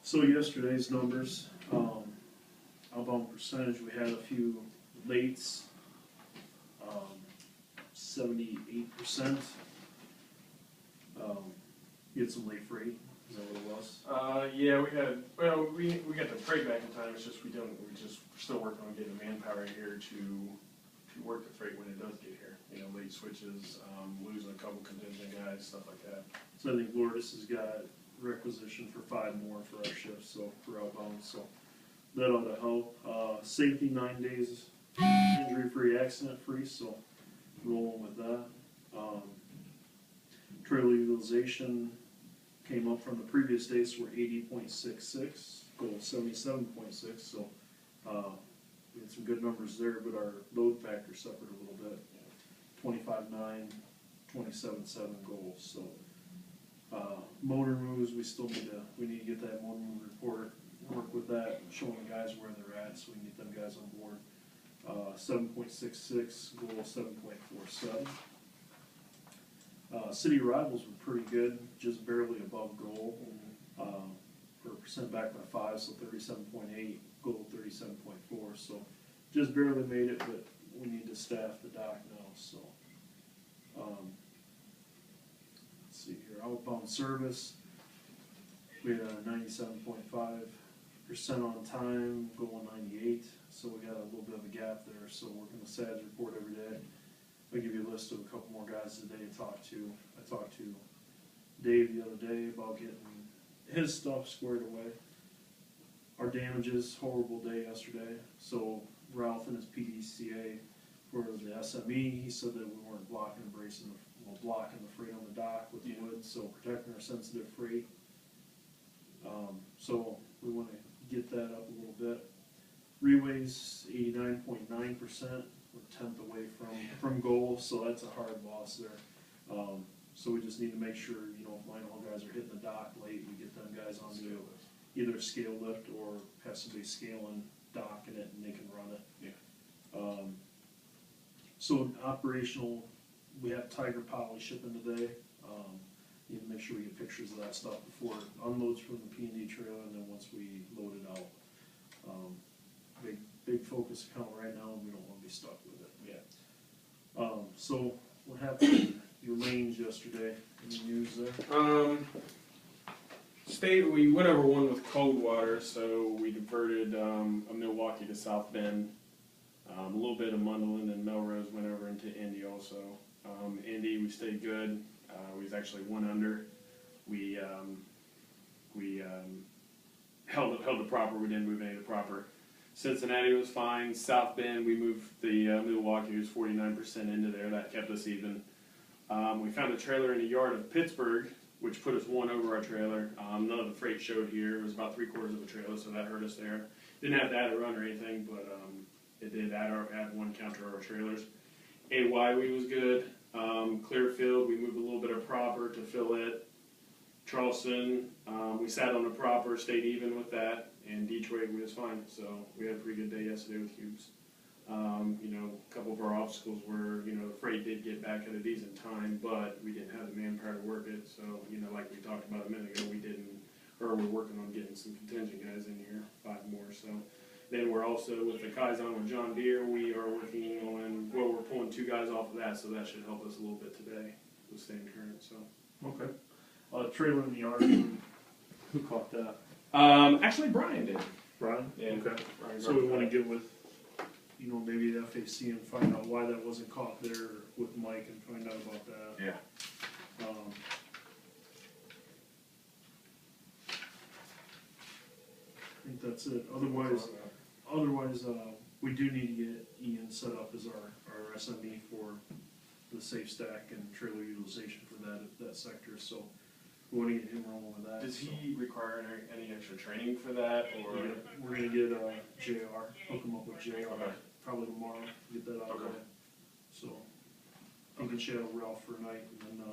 So yesterday's numbers, outbound percentage, we had a few lates, 78%. You had some late freight, is that what it was? Yeah, we got the freight back in time. It's just we're still working on getting manpower here to work the freight when it does get here. You know, late switches, losing a couple contingent guys, stuff like that. So I think Lourdes has got requisition for 5 more for our shifts, so for outbound, so that ought to help. Safety 9 days, injury-free, accident-free, so rolling with that. Trailer utilization came up from the previous days, we're 80.66, goal 77.6, so we had some good numbers there, but our load factor suffered a little bit. 25.9, 27.7 goals, so motor moves, we need to get that motor move report, work with that, showing guys where they're at, so we can get them guys on board. 7.66, goal 7.47. City arrivals were pretty good, just barely above goal. For percent back by 5, so 37.8, goal 37.4, so just barely made it, but we need to staff the dock now, so. Let's see here, outbound service, we had a 97.5% on time, goal 98, so we got a little bit of a gap there, so working the SADS report every day. I'll give you a list of a couple more guys today to talk to. I talked to Dave the other day about getting his stuff squared away. Our damages, horrible day yesterday, so Ralph and his Pdca for the SME, he said that we weren't blocking and bracing, blocking the freight on the dock with the wood, so protecting our sensitive freight. So we want to get that up a little bit. Reways 89.9%, we're 10th away from goal, so that's a hard loss there. So we just need to make sure, you know, if line haul guys are hitting the dock late, we get them guys on either scale lift or have somebody scaling, docking it, and they can run it. Yeah. So operational, we have Tiger Poly shipping today. Need to make sure we get pictures of that stuff before it unloads from the P&D trailer, and then once we load it out. Big focus account right now, and we don't want to be stuck with it. Yeah. So what happened in your lanes yesterday? Any news there? We went over one with cold water, so we diverted a Milwaukee to South Bend. A little bit of Mundelein and Melrose went over into Indy also. Indy, we stayed good. We was actually 1 under. We held the proper. We didn't move any of the proper. Cincinnati was fine. South Bend, we moved the Milwaukee, was 49% into there. That kept us even. We found a trailer in the yard of Pittsburgh, which put us 1 over our trailer. None of the freight showed here. It was about 3/4 of a trailer, so that hurt us there. Didn't have to add a run or anything, but it did add 1 count to our trailers. AY was good. Clearfield, we moved a little bit of proper to fill it. Charleston, we sat on the proper, stayed even with that, and Detroit we was fine. So we had a pretty good day yesterday with Hughes. You know, a couple of our obstacles were, you know, the freight did get back at a decent time, but we didn't have the manpower to work it. So, you know, like we talked about a minute ago, we're working on getting some contingent guys in here, 5 more. So then we're also with the Kaizen with John Deere, we are working on, well, we're pulling 2 guys off of that, so that should help us a little bit today with staying current. So Okay. Trailer in the yard, who caught that? Actually, Brian did. Brian? Yeah. Okay. Brian So we want to get with, you know, maybe the FAC and find out why that wasn't caught there with Mike and find out about that. Yeah. I think that's it. Otherwise, we do need to get Ian set up as our SME for the safe stack and trailer utilization for that sector. So we want to get him rolling with that. Does he require any extra training for that, or? Yeah, we're going to get JR, hook him up with JR, probably tomorrow, get that out there. So he can shadow Ralph for a night and then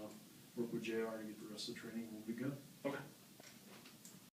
work with JR to get the rest of the training, we'll be good. Okay.